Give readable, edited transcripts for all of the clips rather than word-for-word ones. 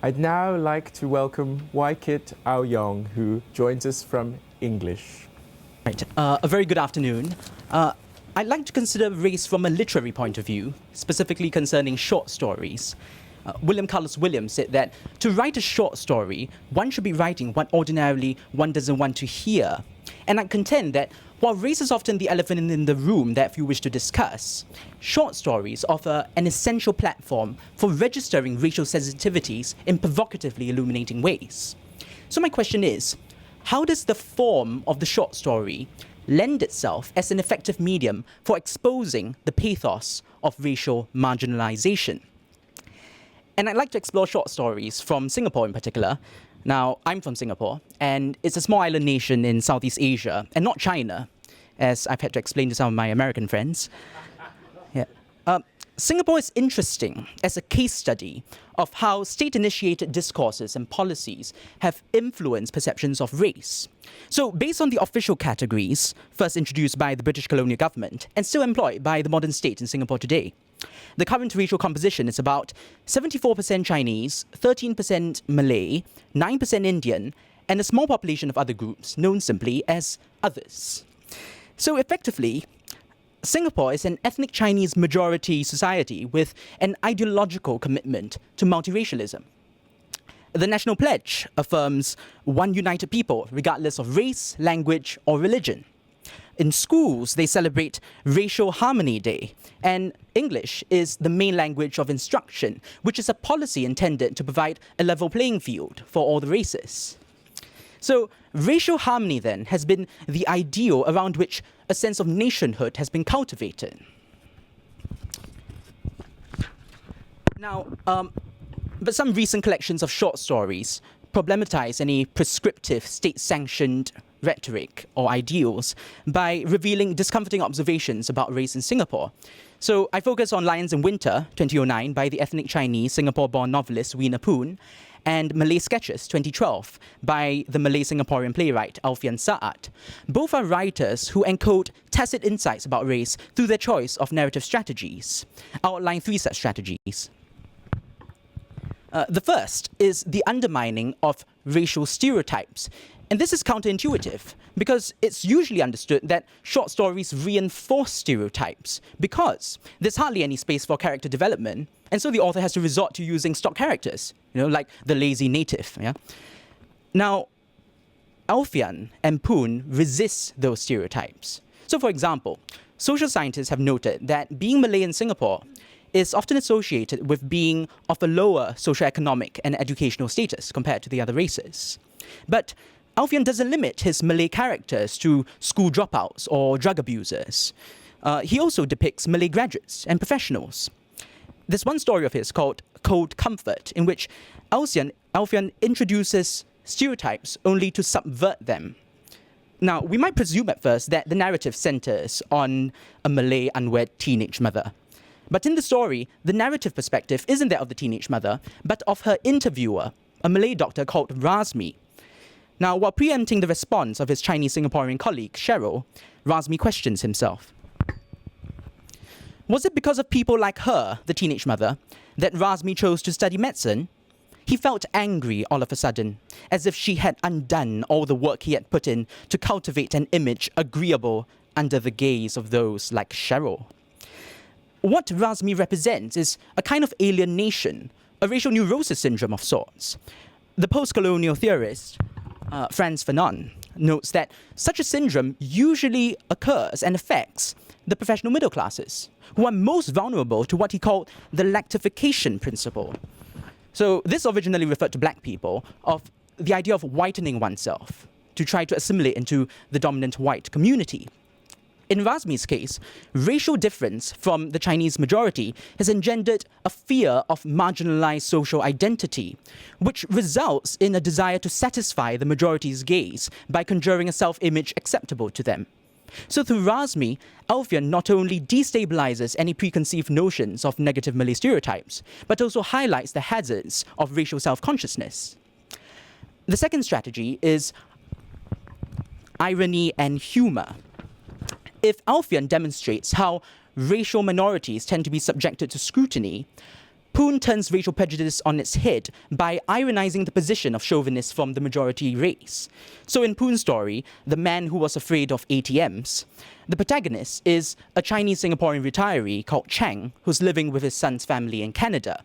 I'd now like to welcome Wai-Kit Ow-Yeong, who joins us from English. Right. A very good afternoon. I'd like to consider race from a literary point of view, specifically concerning short stories. William Carlos Williams said that to write a short story, one should be writing what ordinarily one doesn't want to hear. And I contend that while race is often the elephant in the room that few wish to discuss, short stories offer an essential platform for registering racial sensitivities in provocatively illuminating ways. So my question is, how does the form of the short story lend itself as an effective medium for exposing the pathos of racial marginalization? And I'd like to explore short stories from Singapore in particular. Now, I'm from Singapore, and it's a small island nation in Southeast Asia, and not China, as I've had to explain to some of my American friends. Yeah. Singapore is interesting as a case study of how state-initiated discourses and policies have influenced perceptions of race. So, based on the official categories, first introduced by the British colonial government and still employed by the modern state in Singapore today, the current racial composition is about 74% Chinese, 13% Malay, 9% Indian, and a small population of other groups known simply as others. So effectively, Singapore is an ethnic Chinese majority society with an ideological commitment to multiracialism. The National Pledge affirms one united people regardless of race, language, or religion. In schools, they celebrate Racial Harmony Day, and English is the main language of instruction, which is a policy intended to provide a level playing field for all the races. So, racial harmony then has been the ideal around which a sense of nationhood has been cultivated. Now, but some recent collections of short stories problematize any prescriptive state-sanctioned rhetoric or ideals by revealing discomforting observations about race in Singapore. So I focus on Lions in Winter, 2009, by the ethnic Chinese Singapore-born novelist Wee Poon, and Malay Sketches, 2012, by the Malay Singaporean playwright Alfian Sa'at. Both are writers who encode tacit insights about race through their choice of narrative strategies. I'll outline three such strategies. The first is the undermining of racial stereotypes. And this is counterintuitive because it's usually understood that short stories reinforce stereotypes because there's hardly any space for character development, and so the author has to resort to using stock characters, like the lazy native. Yeah? Now, Alfian and Poon resist those stereotypes. So for example, social scientists have noted that being Malay in Singapore is often associated with being of a lower socioeconomic and educational status compared to the other races. But Alfian doesn't limit his Malay characters to school dropouts or drug abusers. He also depicts Malay graduates and professionals. There's one story of his called Cold Comfort, in which Alfian introduces stereotypes only to subvert them. Now, we might presume at first that the narrative centers on a Malay unwed teenage mother. But in the story, the narrative perspective isn't that of the teenage mother, but of her interviewer, a Malay doctor called Razmi. Now, while preempting the response of his Chinese Singaporean colleague, Cheryl, Razmi questions himself. Was it because of people like her, the teenage mother, that Razmi chose to study medicine? He felt angry all of a sudden, as if she had undone all the work he had put in to cultivate an image agreeable under the gaze of those like Cheryl. What Razmi represents is a kind of alienation, a racial neurosis syndrome of sorts. The post-colonial theorist, Frantz Fanon, notes that such a syndrome usually occurs and affects the professional middle classes, who are most vulnerable to what he called the lactification principle. So this originally referred to black people, of the idea of whitening oneself to try to assimilate into the dominant white community. In Razmi's case, racial difference from the Chinese majority has engendered a fear of marginalized social identity, which results in a desire to satisfy the majority's gaze by conjuring a self-image acceptable to them. So through Razmi, Alfian not only destabilizes any preconceived notions of negative Malay stereotypes, but also highlights the hazards of racial self-consciousness. The second strategy is irony and humour. If Alfian demonstrates how racial minorities tend to be subjected to scrutiny, Poon turns racial prejudice on its head by ironizing the position of chauvinists from the majority race. So in Poon's story, The Man Who Was Afraid of ATMs, the protagonist is a Chinese Singaporean retiree called Chang, who's living with his son's family in Canada.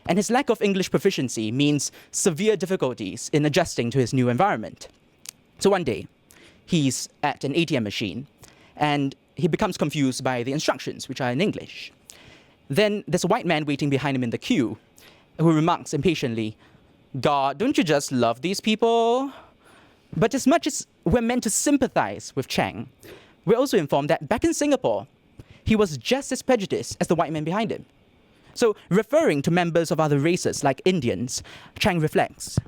And his lack of English proficiency means severe difficulties in adjusting to his new environment. So one day, he's at an ATM machine, and he becomes confused by the instructions, which are in English. Then there's a white man waiting behind him in the queue, who remarks impatiently, "God, don't you just love these people?" But as much as we're meant to sympathize with Chang, we're also informed that back in Singapore, he was just as prejudiced as the white man behind him. So, referring to members of other races like Indians, Chang reflects.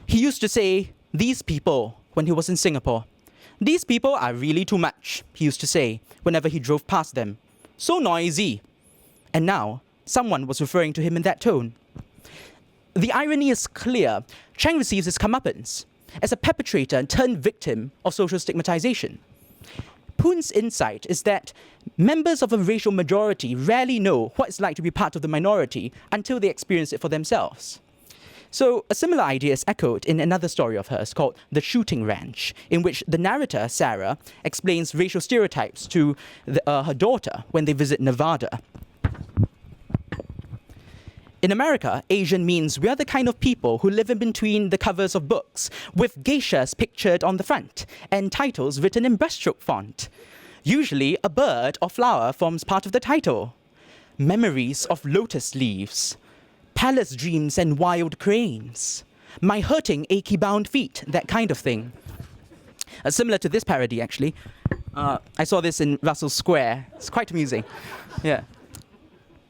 He used to say, "These people," when he was in Singapore. "These people are really too much," he used to say whenever he drove past them. "So noisy." And now, someone was referring to him in that tone. The irony is clear. Chang receives his comeuppance as a perpetrator turned victim of social stigmatization. Poon's insight is that members of a racial majority rarely know what it's like to be part of the minority until they experience it for themselves. So a similar idea is echoed in another story of hers called The Shooting Ranch, in which the narrator, Sarah, explains racial stereotypes to her daughter when they visit Nevada. In America, Asian means we are the kind of people who live in between the covers of books, with geishas pictured on the front and titles written in brushstroke font. Usually, a bird or flower forms part of the title. Memories of lotus leaves, palace dreams and wild cranes, my hurting, achy bound feet, that kind of thing. Similar to this parody, actually. I saw this in Russell Square. It's quite amusing. Yeah.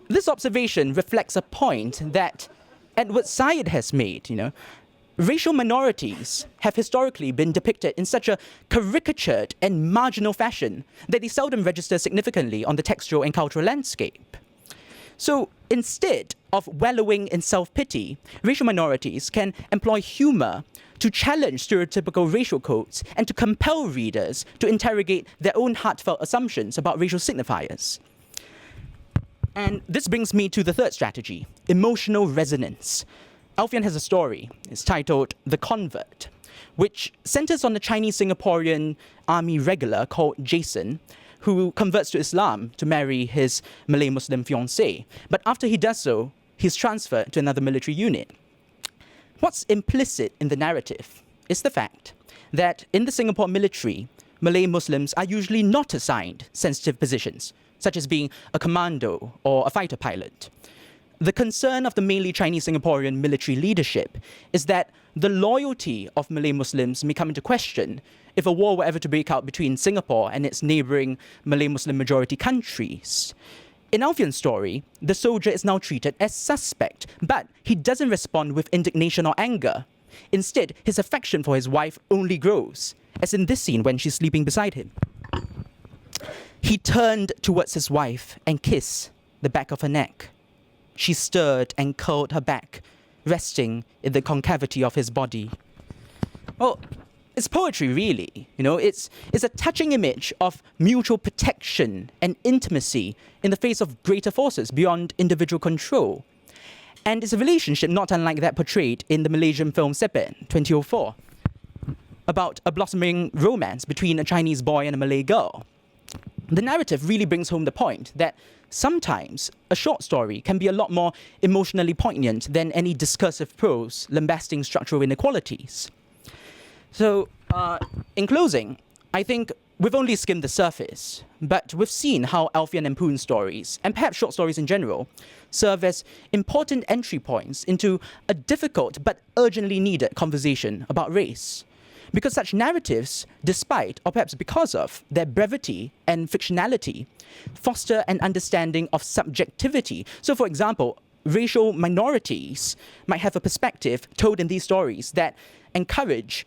This observation reflects a point that Edward Said has made, Racial minorities have historically been depicted in such a caricatured and marginal fashion that they seldom register significantly on the textual and cultural landscape. So instead of wallowing in self-pity, racial minorities can employ humour to challenge stereotypical racial codes and to compel readers to interrogate their own heartfelt assumptions about racial signifiers. And this brings me to the third strategy, emotional resonance. Ow-Yeong has a story. It's titled The Convert, which centers on a Chinese Singaporean army regular called Jason, who converts to Islam to marry his Malay Muslim fiancée. But after he does so, he's transferred to another military unit. What's implicit in the narrative is the fact that in the Singapore military, Malay Muslims are usually not assigned sensitive positions, such as being a commando or a fighter pilot. The concern of the mainly Chinese Singaporean military leadership is that the loyalty of Malay Muslims may come into question if a war were ever to break out between Singapore and its neighbouring Malay Muslim majority countries. In Ow-Yeong's story, the soldier is now treated as suspect, but he doesn't respond with indignation or anger. Instead, his affection for his wife only grows, as in this scene when she's sleeping beside him. He turned towards his wife and kissed the back of her neck. She stirred and curled her back, resting in the concavity of his body. Well, it's poetry, really. It's a touching image of mutual protection and intimacy in the face of greater forces beyond individual control. And it's a relationship not unlike that portrayed in the Malaysian film Sepet, 2004, about a blossoming romance between a Chinese boy and a Malay girl. The narrative really brings home the point that sometimes a short story can be a lot more emotionally poignant than any discursive prose lambasting structural inequalities. So, in closing, I think we've only skimmed the surface, but we've seen how Ow-Yeong and Poon's stories, and perhaps short stories in general, serve as important entry points into a difficult but urgently needed conversation about race. Because such narratives, despite, or perhaps because of, their brevity and fictionality, foster an understanding of subjectivity. So, for example, racial minorities might have a perspective told in these stories that encourage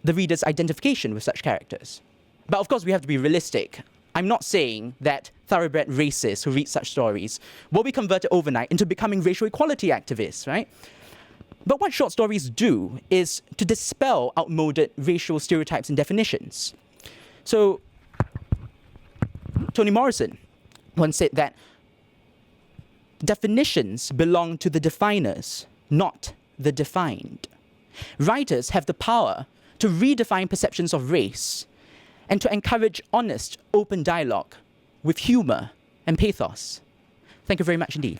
the reader's identification with such characters. But of course, we have to be realistic. I'm not saying that thoroughbred racists who read such stories will be converted overnight into becoming racial equality activists, right? But what short stories do is to dispel outmoded racial stereotypes and definitions. So, Toni Morrison once said that definitions belong to the definers, not the defined. Writers have the power to redefine perceptions of race and to encourage honest, open dialogue with humour and pathos. Thank you very much indeed.